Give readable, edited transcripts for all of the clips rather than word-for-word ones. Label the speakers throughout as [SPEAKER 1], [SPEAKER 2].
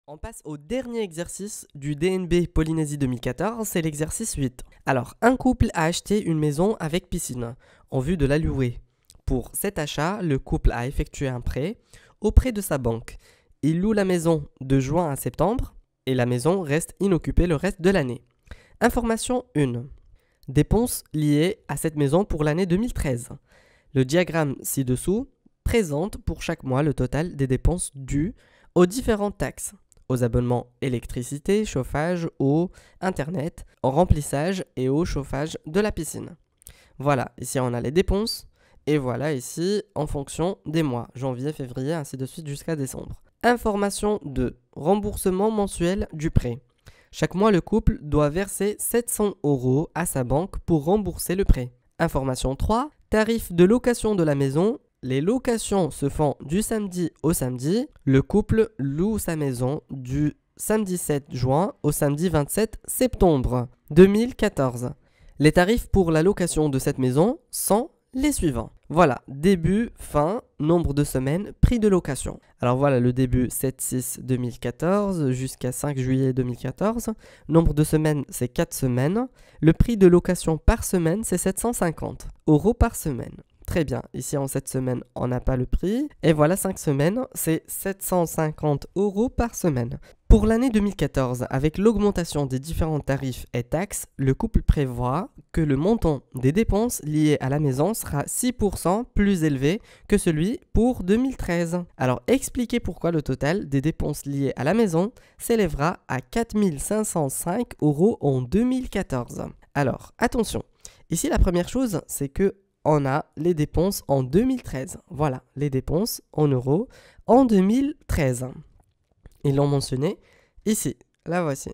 [SPEAKER 1] On passe au dernier exercice du DNB Polynésie 2014, c'est l'exercice 8. Alors, un couple a acheté une maison avec piscine en vue de la louer. Pour cet achat, le couple a effectué un prêt auprès de sa banque. Il loue la maison de juin à septembre et la maison reste inoccupée le reste de l'année. Information 1. Dépenses liées à cette maison pour l'année 2013. Le diagramme ci-dessous présente pour chaque mois le total des dépenses dues aux différentes taxes, aux abonnements électricité, chauffage, eau, internet, au remplissage et au chauffage de la piscine. Voilà, ici on a les dépenses et voilà ici en fonction des mois, janvier, février, ainsi de suite jusqu'à décembre. Information 2. Remboursement mensuel du prêt. Chaque mois, le couple doit verser 700 € à sa banque pour rembourser le prêt. Information 3. Tarif de location de la maison. Les locations se font du samedi au samedi. Le couple loue sa maison du samedi 7 juin au samedi 27 septembre 2014. Les tarifs pour la location de cette maison sont les suivants. Voilà, début, fin, nombre de semaines, prix de location. Alors voilà le début 7-6-2014 jusqu'à 5 juillet 2014. Nombre de semaines, c'est 4 semaines. Le prix de location par semaine, c'est 750 € par semaine. Très bien, ici en 7 semaines, on n'a pas le prix. Et voilà 5 semaines, c'est 750 € par semaine. Pour l'année 2014, avec l'augmentation des différents tarifs et taxes, le couple prévoit que le montant des dépenses liées à la maison sera 6% plus élevé que celui pour 2013. Alors expliquez pourquoi le total des dépenses liées à la maison s'élèvera à 4 505 € en 2014. Alors attention, ici la première chose, c'est que on a les dépenses en 2013. Voilà, les dépenses en euros en 2013. Ils l'ont mentionné ici. La voici.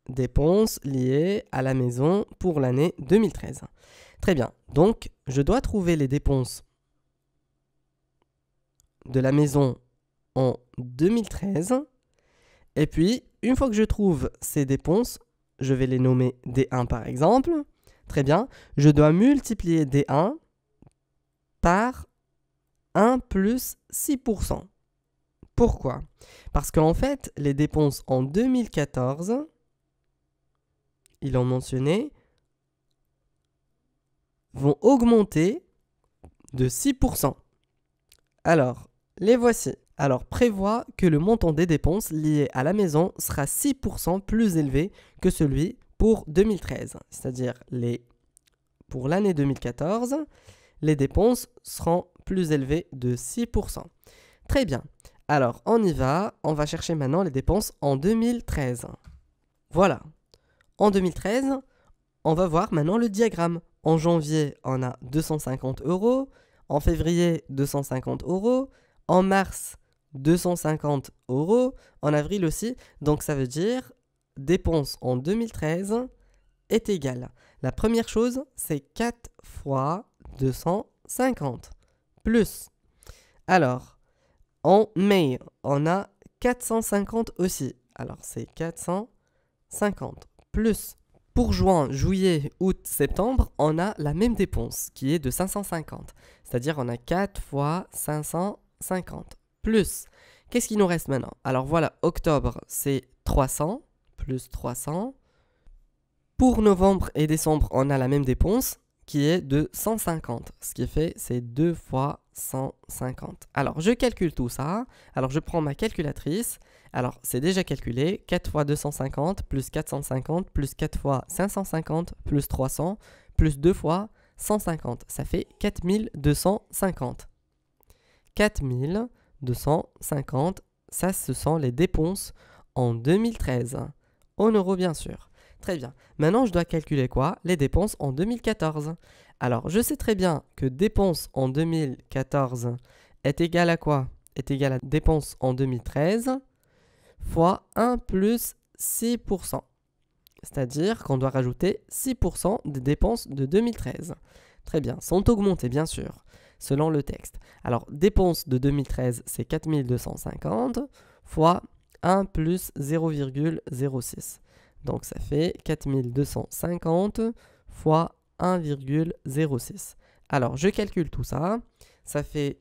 [SPEAKER 1] Dépenses liées à la maison pour l'année 2013. Très bien. Donc, je dois trouver les dépenses de la maison en 2013. Et puis, une fois que je trouve ces dépenses, je vais les nommer D1 par exemple. Très bien. Je dois multiplier D1 par 1 plus 6%. Pourquoi? Parce qu'en fait, les dépenses en 2014, ils l'ont mentionné, vont augmenter de 6%. Alors, les voici. Alors, prévoit que le montant des dépenses liées à la maison sera 6% plus élevé que celui pour 2013. C'est-à-dire, pour l'année 2014, les dépenses seront plus élevées de 6%. Très bien. Alors, on y va. On va chercher maintenant les dépenses en 2013. Voilà. En 2013, on va voir maintenant le diagramme. En janvier, on a 250 €. En février, 250 €. En mars, 250 €. En avril aussi. Donc, ça veut dire dépenses en 2013 est égale. La première chose, c'est 4 fois 250 plus. Alors, en mai, on a 450 aussi. Alors, c'est 450 plus. Pour juin, juillet, août, septembre, on a la même dépense qui est de 550. C'est-à-dire, on a 4 fois 550 plus. Qu'est-ce qui nous reste maintenant? Alors voilà, octobre, c'est 300 plus 300. Pour novembre et décembre, on a la même dépense qui est de 150. Ce qui fait, c'est 2 fois 150. Alors, je calcule tout ça. Alors, je prends ma calculatrice. Alors, c'est déjà calculé. 4 fois 250 plus 450 plus 4 fois 550 plus 300 plus 2 fois 150. Ça fait 4250. 4250, ça, ce sont les dépenses en 2013. En euros, bien sûr. Très bien. Maintenant, je dois calculer quoi? Les dépenses en 2014. Alors, je sais très bien que dépenses en 2014 est égal à quoi? Est égal à dépenses en 2013 fois 1 plus 6%. C'est-à-dire qu'on doit rajouter 6% des dépenses de 2013. Très bien. Sont augmentées, bien sûr, selon le texte. Alors, dépenses de 2013, c'est 4250 fois 1 plus 0,06. Donc, ça fait 4250 fois 1,06. Alors, je calcule tout ça. Ça fait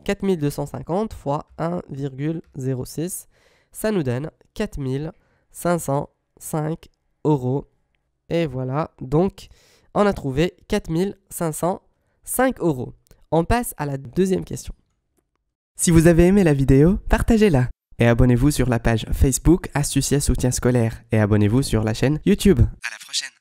[SPEAKER 1] 4250 fois 1,06. Ça nous donne 4505 euros. Et voilà, donc on a trouvé 4505 euros. On passe à la deuxième question.
[SPEAKER 2] Si vous avez aimé la vidéo, partagez-la. Et abonnez-vous sur la page Facebook Astucia Soutien Scolaire. Et abonnez-vous sur la chaîne YouTube. À la prochaine.